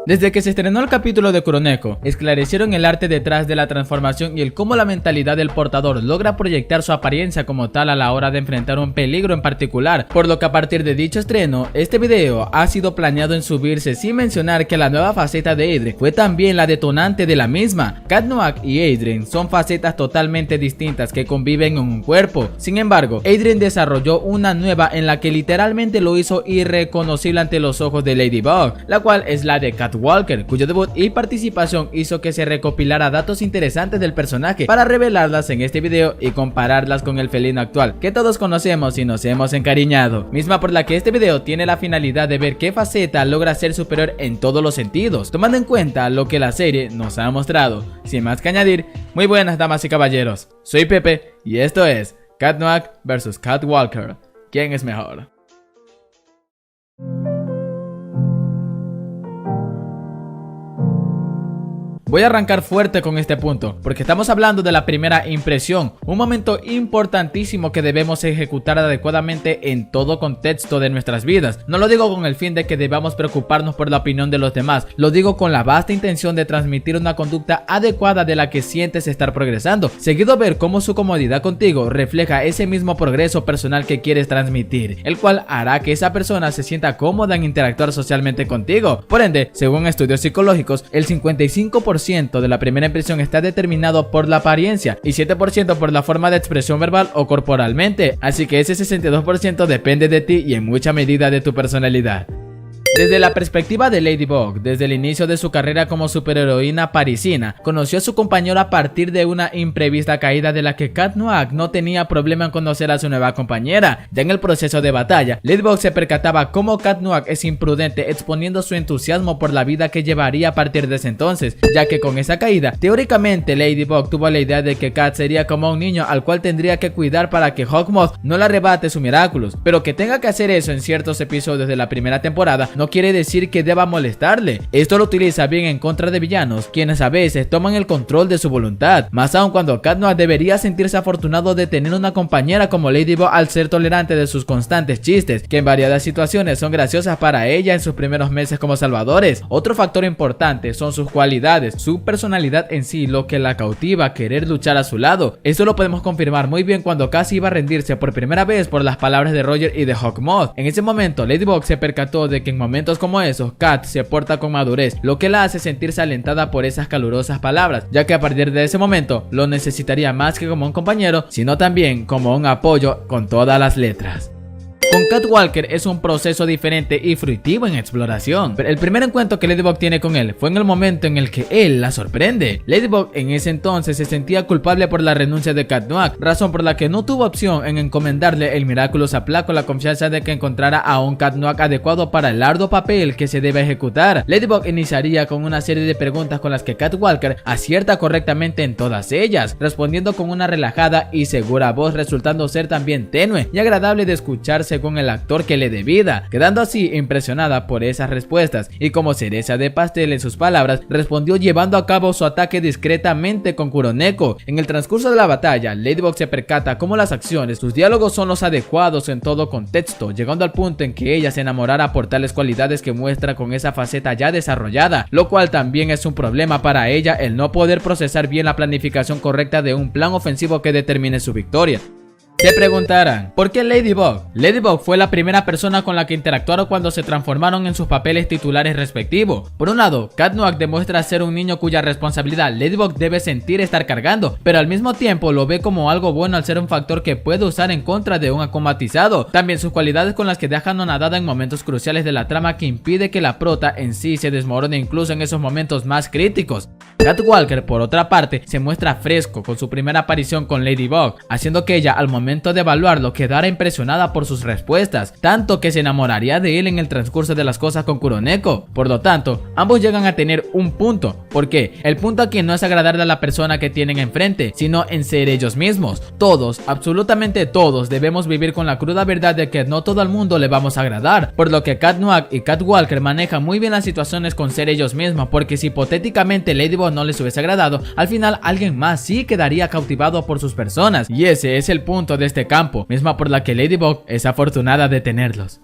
Desde que se estrenó el capítulo de Kuroneko, esclarecieron el arte detrás de la transformación y el cómo la mentalidad del portador logra proyectar su apariencia como tal a la hora de enfrentar un peligro en particular, por lo que a partir de dicho estreno, este video ha sido planeado en subirse sin mencionar que la nueva faceta de Adrien fue también la detonante de la misma. Cat Noir y Adrien son facetas totalmente distintas que conviven en un cuerpo. Sin embargo, Adrien desarrolló una nueva en la que literalmente lo hizo irreconocible ante los ojos de Ladybug, la cual es la de Cat Walker, cuyo debut y participación hizo que se recopilara datos interesantes del personaje para revelarlas en este video y compararlas con el felino actual que todos conocemos y nos hemos encariñado, misma por la que este video tiene la finalidad de ver qué faceta logra ser superior en todos los sentidos, tomando en cuenta lo que la serie nos ha mostrado. Sin más que añadir, muy buenas damas y caballeros, soy Pepe y esto es Cat Noir vs Cat Walker. ¿Quién es mejor? Voy a arrancar fuerte con este punto, porque estamos hablando de la primera impresión, un momento importantísimo que debemos ejecutar adecuadamente en todo contexto de nuestras vidas. No lo digo con el fin de que debamos preocuparnos por la opinión de los demás, lo digo con la vasta intención de transmitir una conducta adecuada de la que sientes estar progresando, seguido ver cómo su comodidad contigo refleja ese mismo progreso personal que quieres transmitir, el cual hará que esa persona se sienta cómoda en interactuar socialmente contigo. Por ende, según estudios psicológicos, el 55% de la primera impresión está determinado por la apariencia y 7% por la forma de expresión verbal o corporalmente, así que ese 62% depende de ti y en mucha medida de tu personalidad. Desde la perspectiva de Ladybug, desde el inicio de su carrera como superheroína parisina, conoció a su compañero a partir de una imprevista caída de la que Cat Noir no tenía problema en conocer a su nueva compañera. Ya en el proceso de batalla, Ladybug se percataba cómo Cat Noir es imprudente, exponiendo su entusiasmo por la vida que llevaría a partir de ese entonces, ya que con esa caída, teóricamente Ladybug tuvo la idea de que Cat sería como un niño al cual tendría que cuidar para que Hawkmoth no le arrebate sus Miraculous, pero que tenga que hacer eso en ciertos episodios de la primera temporada no quiere decir que deba molestarle. Esto lo utiliza bien en contra de villanos, quienes a veces toman el control de su voluntad, más aún cuando Cat Noir debería sentirse afortunado de tener una compañera como Ladybug al ser tolerante de sus constantes chistes, que en variadas situaciones son graciosas para ella en sus primeros meses como salvadores. Otro factor importante son sus cualidades, su personalidad en sí, lo que la cautiva a querer luchar a su lado. Esto lo podemos confirmar muy bien cuando casi iba a rendirse por primera vez por las palabras de Roger y de Hawkmoth. En ese momento, Ladybug se percató de que en momentos como esos, Cat se porta con madurez, lo que la hace sentirse alentada por esas calurosas palabras, ya que a partir de ese momento lo necesitaría más que como un compañero, sino también como un apoyo con todas las letras. Con Cat Walker es un proceso diferente y fruitivo en exploración. Pero el primer encuentro que Ladybug tiene con él fue en el momento en el que él la sorprende. Ladybug en ese entonces se sentía culpable por la renuncia de Cat Noir, razón por la que no tuvo opción en encomendarle el Miraculous a Pla con la confianza de que encontrara a un Cat Noir adecuado para el arduo papel que se debe ejecutar. Ladybug iniciaría con una serie de preguntas con las que Cat Walker acierta correctamente en todas ellas, respondiendo con una relajada y segura voz, resultando ser también tenue y agradable de escucharse con el actor que le dé vida, quedando así impresionada por esas respuestas, y como cereza de pastel en sus palabras, respondió llevando a cabo su ataque discretamente con Kuroneko. En el transcurso de la batalla, Ladybug se percata cómo las acciones, sus diálogos son los adecuados en todo contexto, llegando al punto en que ella se enamorara por tales cualidades que muestra con esa faceta ya desarrollada, lo cual también es un problema para ella el no poder procesar bien la planificación correcta de un plan ofensivo que determine su victoria. Se preguntarán, ¿por qué Ladybug? Ladybug fue la primera persona con la que interactuaron cuando se transformaron en sus papeles titulares respectivos. Por un lado, Cat Noir demuestra ser un niño cuya responsabilidad Ladybug debe sentir estar cargando, pero al mismo tiempo lo ve como algo bueno al ser un factor que puede usar en contra de un acomatizado. También sus cualidades con las que deja anonadada en momentos cruciales de la trama que impide que la prota en sí se desmorone incluso en esos momentos más críticos. Cat Walker, por otra parte, se muestra fresco con su primera aparición con Ladybug, haciendo que ella al momento de evaluarlo quedara impresionada por sus respuestas, tanto que se enamoraría de él en el transcurso de las cosas con Kuroneko. Por lo tanto, ambos llegan a tener un punto. ¿Por qué? El punto aquí no es agradarle a la persona que tienen enfrente, sino en ser ellos mismos. Todos, absolutamente todos, debemos vivir con la cruda verdad de que no todo el mundo le vamos a agradar, por lo que Cat Noir y Cat Walker manejan muy bien las situaciones con ser ellos mismos, porque si hipotéticamente Ladybug no les hubiese agradado, al final alguien más sí quedaría cautivado por sus personas, y ese es el punto de este campo, misma por la que Ladybug es afortunada de tenerlos.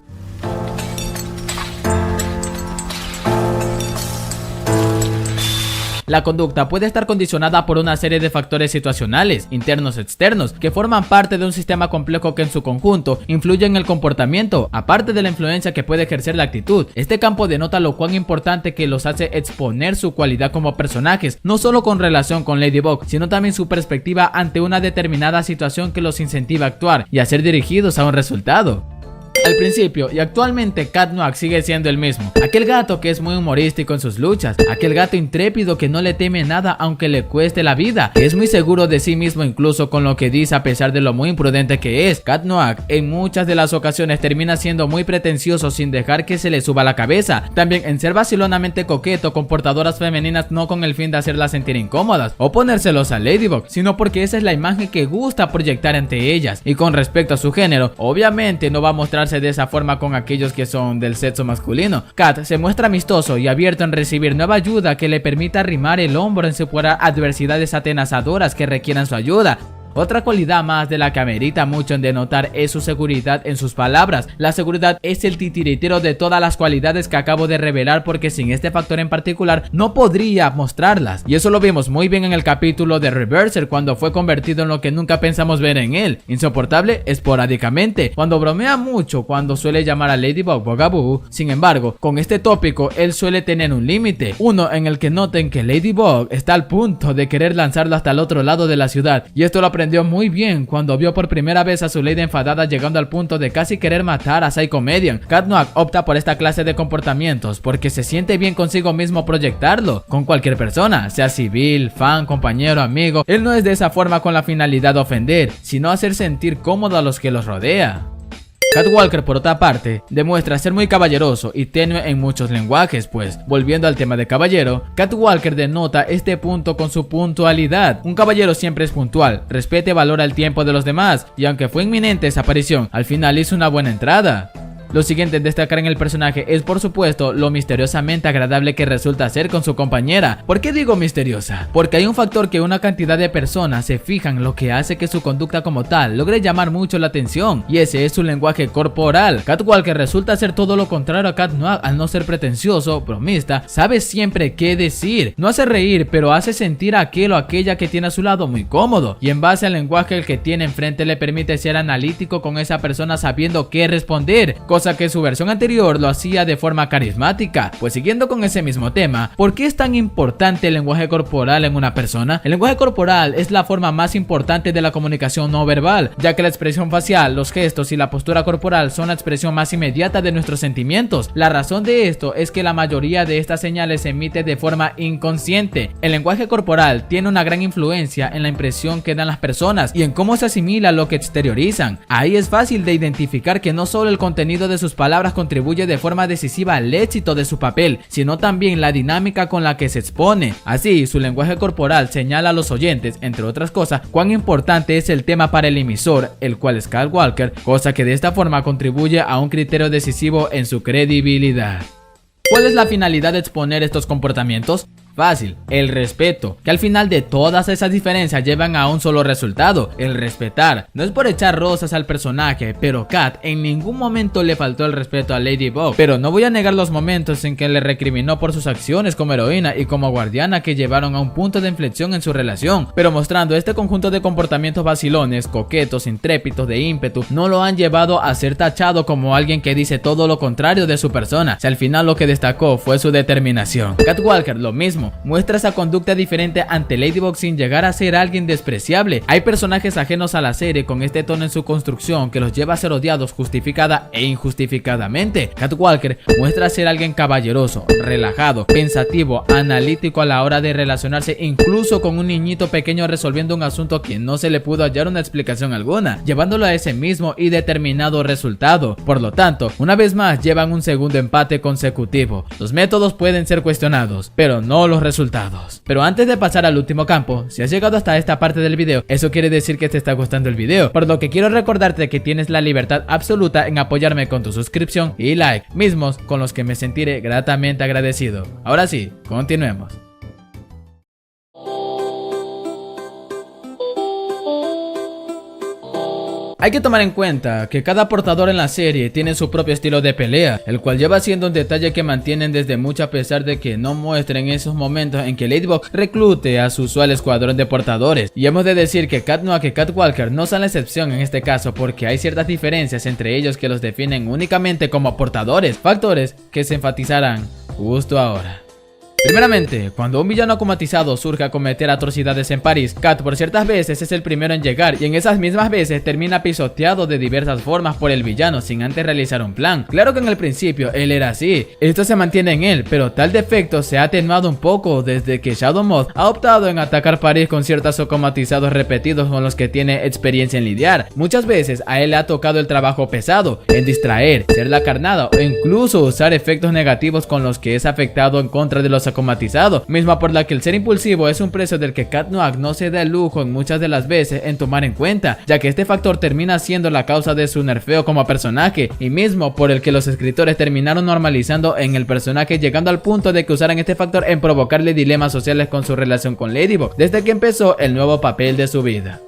La conducta puede estar condicionada por una serie de factores situacionales, internos y externos, que forman parte de un sistema complejo que en su conjunto influye en el comportamiento, aparte de la influencia que puede ejercer la actitud. Este campo denota lo cuán importante que los hace exponer su cualidad como personajes, no solo con relación con Ladybug, sino también su perspectiva ante una determinada situación que los incentiva a actuar y a ser dirigidos a un resultado. Al principio y actualmente Cat Noir sigue siendo el mismo, aquel gato que es muy humorístico en sus luchas, aquel gato intrépido que no le teme nada aunque le cueste la vida, que es muy seguro de sí mismo incluso con lo que dice a pesar de lo muy imprudente que es. Cat Noir en muchas de las ocasiones termina siendo muy pretencioso sin dejar que se le suba la cabeza, también en ser vacilonamente coqueto con portadoras femeninas, no con el fin de hacerlas sentir incómodas o ponérselos a Ladybug, sino porque esa es la imagen que gusta proyectar ante ellas. Y con respecto a su género, obviamente no va a mostrarse de esa forma con aquellos que son del sexo masculino. Cat se muestra amistoso y abierto en recibir nueva ayuda que le permita arrimar el hombro en superar adversidades atenazadoras que requieran su ayuda. Otra cualidad más de la que amerita mucho en denotar es su seguridad en sus palabras. La seguridad es el titiritero de todas las cualidades que acabo de revelar, porque sin este factor en particular no podría mostrarlas. Y eso lo vimos muy bien en el capítulo de Reverser, cuando fue convertido en lo que nunca pensamos ver en él, insoportable esporádicamente, cuando bromea mucho, cuando suele llamar a Ladybug Bugaboo. Sin embargo, con este tópico él suele tener un límite, uno en el que noten que Ladybug está al punto de querer lanzarlo hasta el otro lado de la ciudad, y esto lo aprendió muy bien cuando vio por primera vez a su lady enfadada llegando al punto de casi querer matar a Psychomedian. Cat Noir opta por esta clase de comportamientos porque se siente bien consigo mismo proyectarlo con cualquier persona, sea civil, fan, compañero, amigo. Él no es de esa forma con la finalidad de ofender, sino hacer sentir cómodo a los que los rodea. Cat Walker, por otra parte, demuestra ser muy caballeroso y tenue en muchos lenguajes, pues, volviendo al tema de caballero, Cat Walker denota este punto con su puntualidad. Un caballero siempre es puntual, respeta y valora el tiempo de los demás, y aunque fue inminente esa aparición, al final hizo una buena entrada. Lo siguiente en destacar en el personaje es, por supuesto, lo misteriosamente agradable que resulta ser con su compañera. ¿Por qué digo misteriosa? Porque hay un factor que una cantidad de personas se fijan, lo que hace que su conducta como tal logre llamar mucho la atención, y ese es su lenguaje corporal. Cat Walker resulta ser todo lo contrario a Cat Noir, al no ser pretencioso, bromista, sabe siempre qué decir, no hace reír, pero hace sentir a aquel o aquella que tiene a su lado muy cómodo, y en base al lenguaje el que tiene enfrente le permite ser analítico con esa persona sabiendo qué responder, cosa que su versión anterior lo hacía de forma carismática. Pues siguiendo con ese mismo tema, ¿por qué es tan importante el lenguaje corporal en una persona? El lenguaje corporal es la forma más importante de la comunicación no verbal, ya que la expresión facial, los gestos y la postura corporal son la expresión más inmediata de nuestros sentimientos. La razón de esto es que la mayoría de estas señales se emite de forma inconsciente. El lenguaje corporal tiene una gran influencia en la impresión que dan las personas y en cómo se asimila lo que exteriorizan. Ahí es fácil de identificar que no solo el contenido de sus palabras contribuye de forma decisiva al éxito de su papel, sino también la dinámica con la que se expone. Así, su lenguaje corporal señala a los oyentes, entre otras cosas, cuán importante es el tema para el emisor, el cual es Cat Walker, cosa que de esta forma contribuye a un criterio decisivo en su credibilidad. ¿Cuál es la finalidad de exponer estos comportamientos? Fácil, el respeto, que al final de todas esas diferencias llevan a un solo resultado, el respetar. No es por echar rosas al personaje, pero Cat en ningún momento le faltó el respeto a Ladybug, pero no voy a negar los momentos en que le recriminó por sus acciones como heroína y como guardiana que llevaron a un punto de inflexión en su relación, pero mostrando este conjunto de comportamientos vacilones, coquetos, intrépidos, de ímpetu, no lo han llevado a ser tachado como alguien que dice todo lo contrario de su persona, si al final lo que destacó fue su determinación. Cat Walker, lo mismo, muestra esa conducta diferente ante Ladybug sin llegar a ser alguien despreciable. Hay personajes ajenos a la serie con este tono en su construcción que los lleva a ser odiados justificada e injustificadamente. Cat Walker muestra ser alguien caballeroso, relajado, pensativo, analítico a la hora de relacionarse, incluso con un niñito pequeño resolviendo un asunto que no se le pudo hallar una explicación alguna, llevándolo a ese mismo y determinado resultado. Por lo tanto, una vez más llevan un segundo empate consecutivo. Los métodos pueden ser cuestionados, pero no los resultados. Pero antes de pasar al último campo, si has llegado hasta esta parte del video, eso quiere decir que te está gustando el video, por lo que quiero recordarte que tienes la libertad absoluta en apoyarme con tu suscripción y like, mismos con los que me sentiré gratamente agradecido. Ahora sí, continuemos. Hay que tomar en cuenta que cada portador en la serie tiene su propio estilo de pelea, el cual lleva siendo un detalle que mantienen desde mucho a pesar de que no muestren esos momentos en que Ladybug reclute a su usual escuadrón de portadores. Y hemos de decir que Cat Noir y Cat Walker no son la excepción en este caso, porque hay ciertas diferencias entre ellos que los definen únicamente como portadores, factores que se enfatizarán justo ahora. Primeramente, cuando un villano acomatizado surge a cometer atrocidades en París, Cat por ciertas veces es el primero en llegar y en esas mismas veces termina pisoteado de diversas formas por el villano sin antes realizar un plan. Claro que en el principio él era así, esto se mantiene en él, pero tal defecto se ha atenuado un poco desde que Shadow Moth ha optado en atacar París con ciertos acomatizados repetidos con los que tiene experiencia en lidiar. Muchas veces a él le ha tocado el trabajo pesado, en distraer, ser la carnada o incluso usar efectos negativos con los que es afectado en contra de los acomatizado, misma por la que el ser impulsivo es un precio del que Cat Noir no se da el lujo en muchas de las veces en tomar en cuenta, ya que este factor termina siendo la causa de su nerfeo como personaje y mismo por el que los escritores terminaron normalizando en el personaje, llegando al punto de que usaran este factor en provocarle dilemas sociales con su relación con Ladybug desde que empezó el nuevo papel de su vida.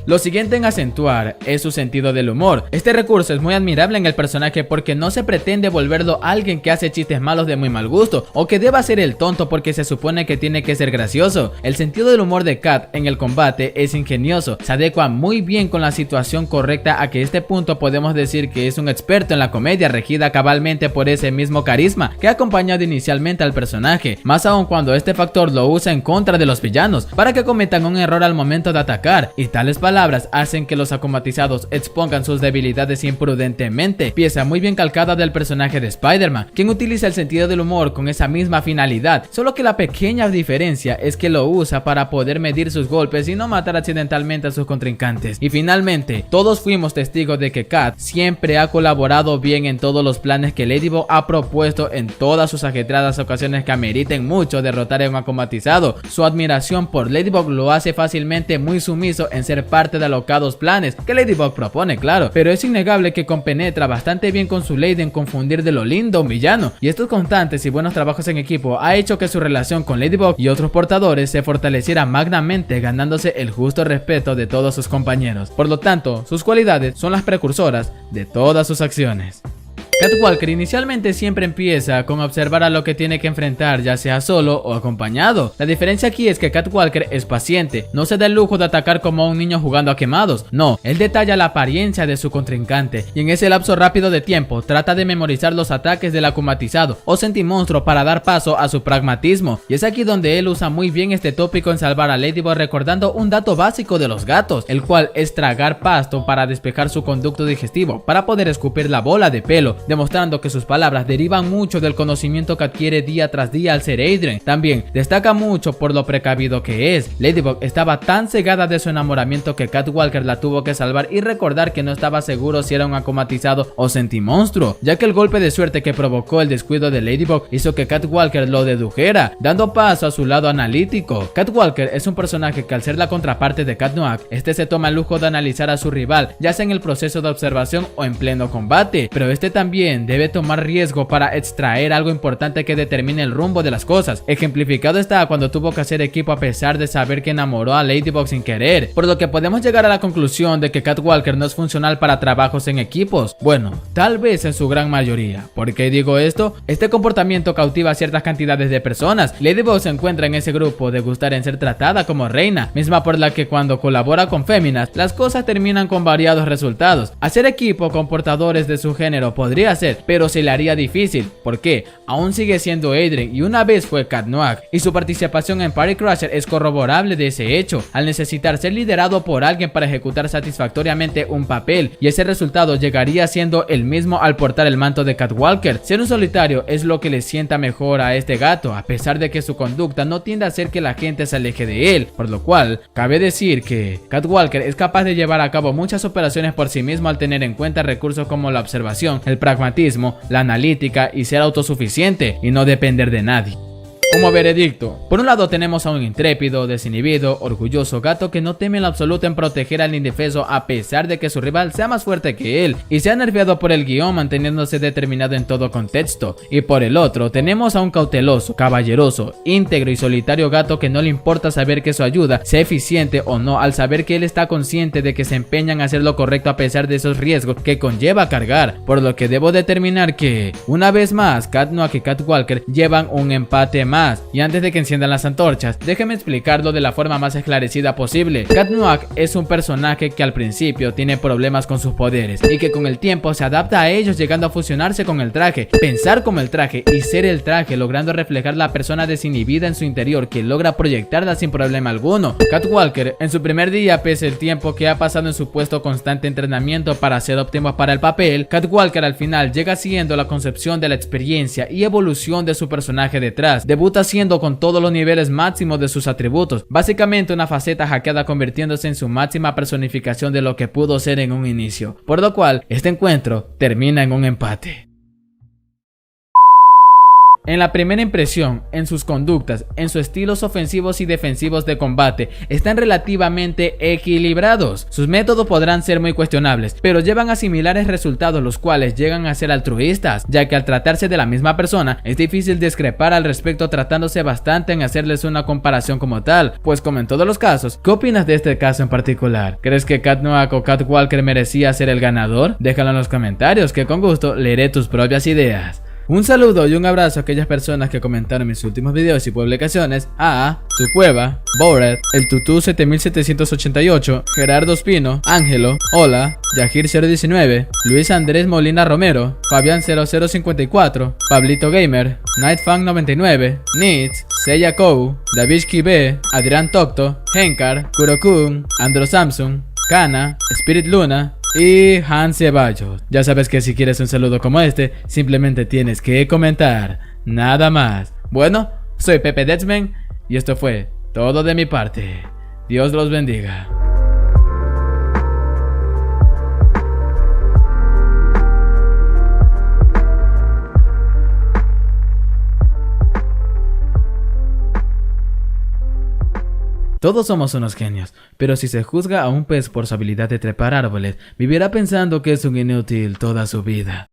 Lo siguiente en acentuar es su sentido del humor. Este recurso es muy admirable en el personaje porque no se pretende volverlo alguien que hace chistes malos de muy mal gusto o que deba ser el tonto porque se supone que tiene que ser gracioso. El sentido del humor de Cat en el combate es ingenioso, se adecua muy bien con la situación correcta. A que este punto podemos decir que es un experto en la comedia, regida cabalmente por ese mismo carisma que ha acompañado inicialmente al personaje, más aún cuando este factor lo usa en contra de los villanos para que cometan un error al momento de atacar, y tales palabras hacen que los acomatizados expongan sus debilidades imprudentemente, pieza muy bien calcada del personaje de Spider-Man, quien utiliza el sentido del humor con esa misma finalidad, solo que la pequeña diferencia es que lo usa para poder medir sus golpes y no matar accidentalmente a sus contrincantes. Y finalmente, todos fuimos testigos de que Cat siempre ha colaborado bien en todos los planes que Ladybug ha propuesto en todas sus ajetreadas ocasiones que ameriten mucho derrotar a un acomatizado. Su admiración por Ladybug lo hace fácilmente muy sumiso en ser parte de alocados planes que Ladybug propone, claro, pero es innegable que compenetra bastante bien con su lady en confundir de lo lindo a un villano, y estos constantes y buenos trabajos en equipo ha hecho que su relación con Ladybug y otros portadores se fortaleciera magnamente, ganándose el justo respeto de todos sus compañeros. Por lo tanto, sus cualidades son las precursoras de todas sus acciones. Cat Walker inicialmente siempre empieza con observar a lo que tiene que enfrentar, ya sea solo o acompañado. La diferencia aquí es que Cat Walker es paciente, no se da el lujo de atacar como un niño jugando a quemados, no, él detalla la apariencia de su contrincante y en ese lapso rápido de tiempo trata de memorizar los ataques del acomatizado o sentimonstruo para dar paso a su pragmatismo, y es aquí donde él usa muy bien este tópico en salvar a Ladybug recordando un dato básico de los gatos, el cual es tragar pasto para despejar su conducto digestivo para poder escupir la bola de pelo, demostrando que sus palabras derivan mucho del conocimiento que adquiere día tras día al ser Adrien. También destaca mucho por lo precavido que es. Ladybug estaba tan cegada de su enamoramiento que Cat Walker la tuvo que salvar y recordar que no estaba seguro si era un acomatizado o sentimonstruo, ya que el golpe de suerte que provocó el descuido de Ladybug hizo que Cat Walker lo dedujera, dando paso a su lado analítico. Cat Walker es un personaje que al ser la contraparte de Cat Noir, este se toma el lujo de analizar a su rival, ya sea en el proceso de observación o en pleno combate, pero este también debe tomar riesgo para extraer algo importante que determine el rumbo de las cosas. Ejemplificado está cuando tuvo que hacer equipo a pesar de saber que enamoró a Ladybug sin querer, por lo que podemos llegar a la conclusión de que Cat Walker no es funcional para trabajos en equipos. Bueno, tal vez en su gran mayoría. ¿Por qué digo esto? Este comportamiento cautiva a ciertas cantidades de personas. Ladybug se encuentra en ese grupo de gustar en ser tratada como reina, misma por la que cuando colabora con féminas, las cosas terminan con variados resultados. Hacer equipo con portadores de su género podría hacer, pero se le haría difícil. ¿Por qué? Aún sigue siendo Adrien y una vez fue Cat Noir, y su participación en Party Crusher es corroborable de ese hecho, al necesitar ser liderado por alguien para ejecutar satisfactoriamente un papel, y ese resultado llegaría siendo el mismo al portar el manto de Cat Walker. Ser un solitario es lo que le sienta mejor a este gato, a pesar de que su conducta no tiende a hacer que la gente se aleje de él, por lo cual cabe decir que Cat Walker es capaz de llevar a cabo muchas operaciones por sí mismo al tener en cuenta recursos como la observación, el pragmatismo, la analítica y ser autosuficiente y no depender de nadie. Como veredicto, por un lado tenemos a un intrépido, desinhibido, orgulloso gato que no teme en lo absoluto en proteger al indefenso a pesar de que su rival sea más fuerte que él y se ha nerfeado por el guión manteniéndose determinado en todo contexto. Y por el otro tenemos a un cauteloso, caballeroso, íntegro y solitario gato que no le importa saber que su ayuda sea eficiente o no, al saber que él está consciente de que se empeña en hacer lo correcto a pesar de esos riesgos que conlleva cargar, por lo que debo determinar que, una vez más, Cat Noir y Cat Walker llevan un empate más. Y antes de que enciendan las antorchas, déjenme explicarlo de la forma más esclarecida posible. Cat Noir es un personaje que al principio tiene problemas con sus poderes y que con el tiempo se adapta a ellos, llegando a fusionarse con el traje, pensar como el traje y ser el traje, logrando reflejar la persona desinhibida en su interior que logra proyectarla sin problema alguno. Cat Walker, en su primer día, pese al tiempo que ha pasado en su puesto constante entrenamiento para ser óptimo para el papel, Cat Walker al final llega siendo la concepción de la experiencia y evolución de su personaje detrás. Debuta siendo con todos los niveles máximos de sus atributos, básicamente una faceta hackeada convirtiéndose en su máxima personificación de lo que pudo ser en un inicio, por lo cual este encuentro termina en un empate. En la primera impresión, en sus conductas, en sus estilos ofensivos y defensivos de combate, están relativamente equilibrados. Sus métodos podrán ser muy cuestionables, pero llevan a similares resultados, los cuales llegan a ser altruistas, ya que al tratarse de la misma persona, es difícil discrepar al respecto, tratándose bastante en hacerles una comparación como tal. Pues como en todos los casos, ¿qué opinas de este caso en particular? ¿Crees que Cat Noir o Cat Walker merecía ser el ganador? Déjalo en los comentarios, que con gusto leeré tus propias ideas. Un saludo y un abrazo a aquellas personas que comentaron mis últimos videos y publicaciones: a Tu Cueva, Bored, El Tutú 7788, Gerardo Espino, Ángelo, Hola, Yahir 019, Luis Andrés Molina Romero, Fabián 0054, Pablito Gamer, Nightfang 99, Nitz, Seiya Kou, David B, Adrián Tocto, Henkar, Kurokun, Andro Samsung, Kana, Spirit Luna y Hans Ceballos. Ya sabes que si quieres un saludo como este, simplemente tienes que comentar, nada más. Bueno, soy Pepe Deadsman y esto fue todo de mi parte. Dios los bendiga. Todos somos unos genios, pero si se juzga a un pez por su habilidad de trepar árboles, vivirá pensando que es un inútil toda su vida.